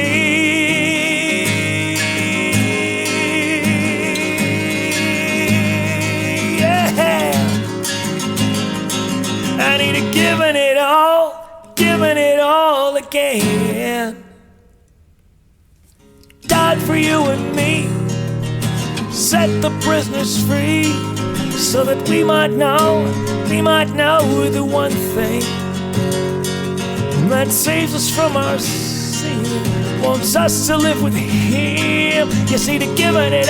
Yeah. And he'd have given it all again. Died for you and me, set the prisoners free, so that we might know the one thing that saves us from our sin, wants us to live with him. Yes, he'd have given it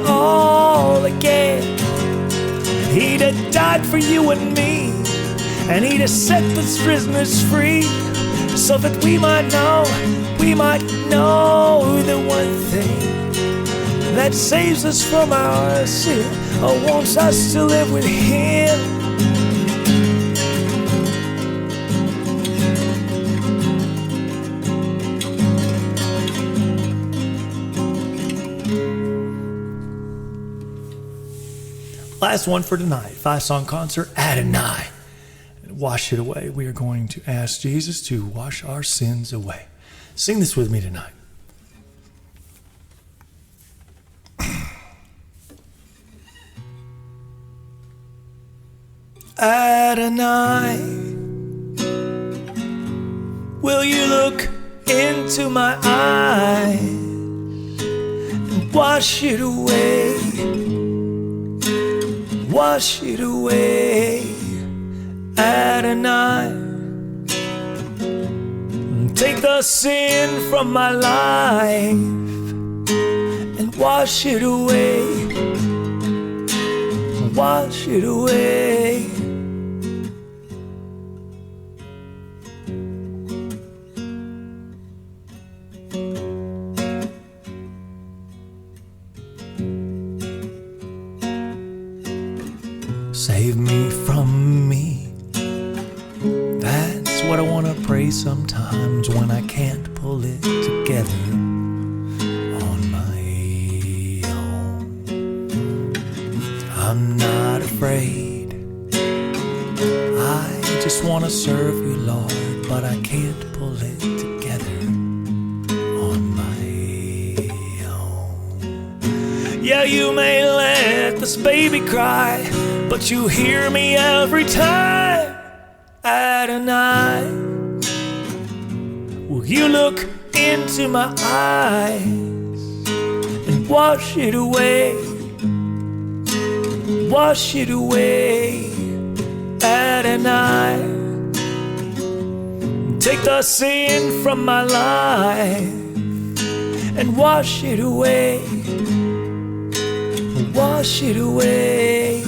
all again. He'd have died for you and me, and he'd have set the prisoners free, so that we might know the one thing that saves us from our sin, or wants us to live with him. Last one for tonight, 5-song concert, Adonai. Wash it away. We are going to ask Jesus to wash our sins away. Sing this with me tonight. Adonai, will you look into my eyes and wash it away? Wash it away, Adonai. Take the sin from my life and wash it away. Wash it away. Save me from me. That's what I want to pray sometimes when I can't pull it together on my own. I'm not afraid. I just want to serve you, Lord, but I can't pull it together on my own. Yeah, you may let this baby cry, but you hear me every time. Adonai, will you look into my eyes and wash it away? Wash it away, Adonai. Take the sin from my life and wash it away. Wash it away.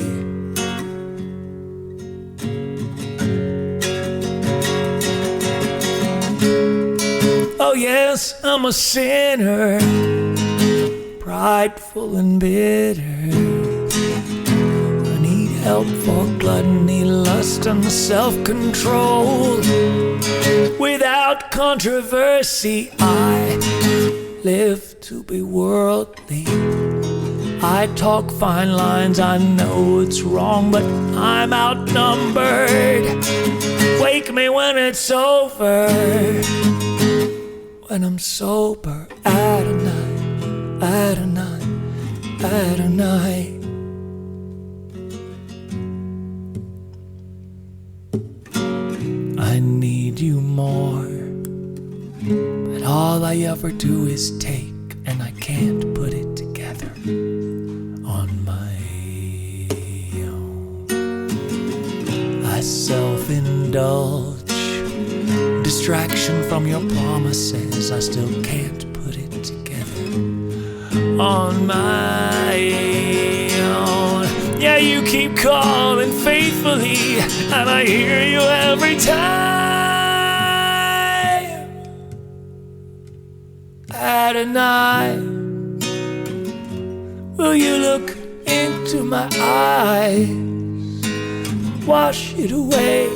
Oh yes, I'm a sinner, prideful and bitter. I need help for gluttony, lust, and self-control. Without controversy, I live to be worldly. I talk fine lines, I know it's wrong, but I'm outnumbered. Wake me when it's over, when I'm sober. Adonai, Adonai, Adonai. I need you more, but all I ever do is take, and I can't put it together on my own. I self-indulge, distraction from your promises. I still can't put it together on my own. Yeah, you keep calling faithfully, and I hear you every time. Adonai, will you look into my eyes, wash it away,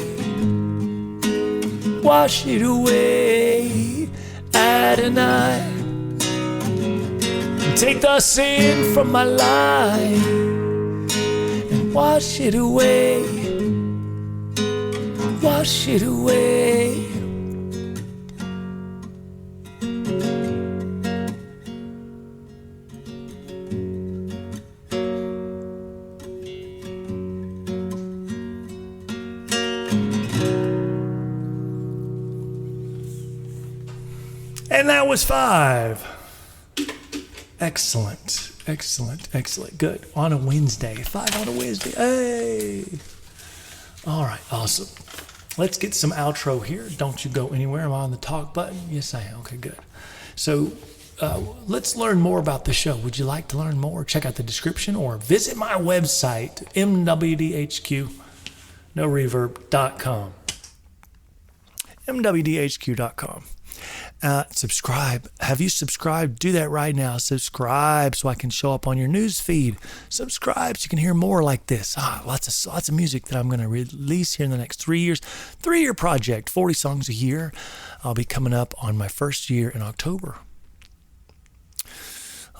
wash it away, Adonai. Take the sin from my life and wash it away. Wash it away. And that was 5. Excellent, excellent, excellent. Good. On a Wednesday. 5 on a Wednesday. Hey. All right, awesome. Let's get some outro here. Don't you go anywhere. I'm on the talk button. Yes, I am. Okay, good. So let's learn more about the show. Would you like to learn more? Check out the description or visit my website, MWDHQ.com. MWDHQ.com. Subscribe. Have you subscribed? Do that right now. Subscribe so I can show up on your news feed. Subscribe so you can hear more like this. Lots of music that I'm going to release here in the next 3 years. 3-year project, 40 songs a year. I'll be coming up on my first year in October.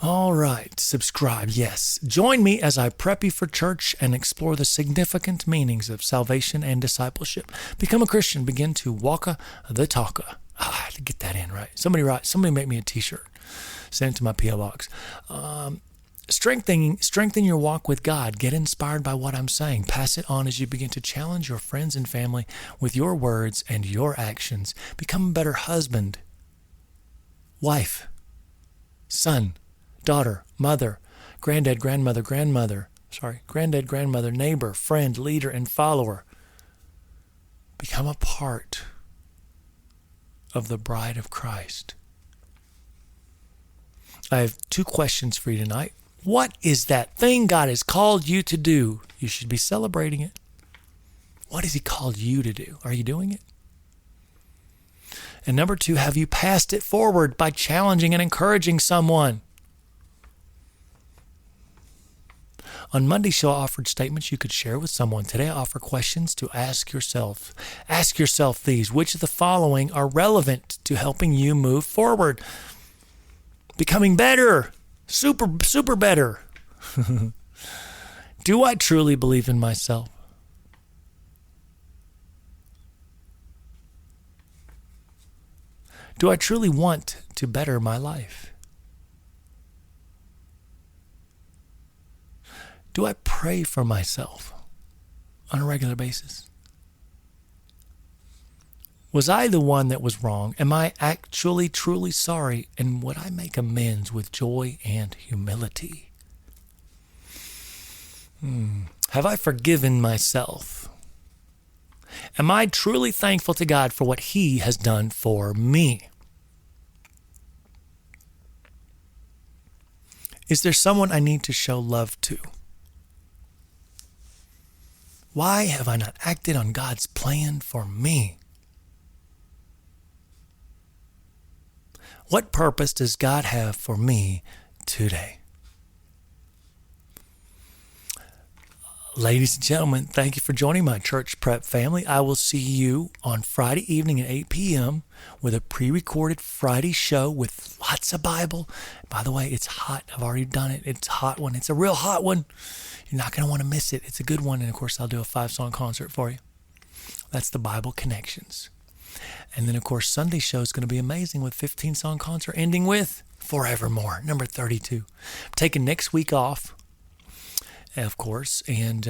All right, subscribe, yes. Join me as I prep you for church and explore the significant meanings of salvation and discipleship. Become a Christian. Begin to walka the talka. I had to get that in right. Somebody make me a t-shirt. Send it to my P.O. box. Strengthen your walk with God. Get inspired by what I'm saying. Pass it on as you begin to challenge your friends and family with your words and your actions. Become a better husband, wife, son, daughter, mother, granddad, grandmother, neighbor, friend, leader, and follower. Become a part of the bride of Christ. I have 2 questions for you tonight. What is that thing God has called you to do? You should be celebrating it. What has He called you to do? Are you doing it? And number 2, have you passed it forward by challenging and encouraging someone? On Monday's show, I offered statements you could share with someone. Today, I offer questions to ask yourself. Ask yourself these. Which of the following are relevant to helping you move forward? Becoming better. Super better. Do I truly believe in myself? Do I truly want to better my life? Do I pray for myself on a regular basis? Was I the one that was wrong? Am I actually truly sorry? And would I make amends with joy and humility? Have I forgiven myself? Am I truly thankful to God for what He has done for me? Is there someone I need to show love to? Why have I not acted on God's plan for me? What purpose does God have for me today? Ladies and gentlemen, thank you for joining my church prep family. I will see you on Friday evening at 8 p.m. with a pre-recorded Friday show with lots of Bible. By the way, it's hot. I've already done it. It's a hot one. It's a real hot one. You're not going to want to miss it. It's a good one. And, of course, I'll do a 5-song concert for you. That's the Bible Connections. And then, of course, Sunday's show is going to be amazing with 15-song concert ending with Forevermore, number 32. I'm taking next week off, of course, and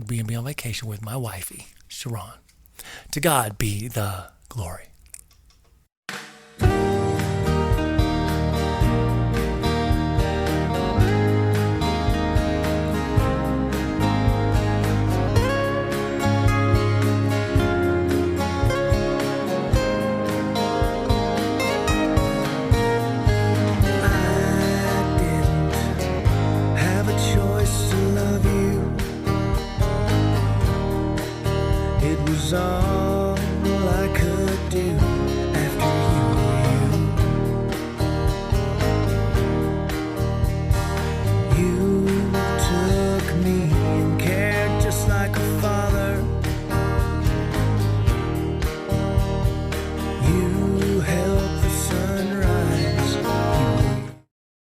be on vacation with my wifey, Sharon. To God be the glory.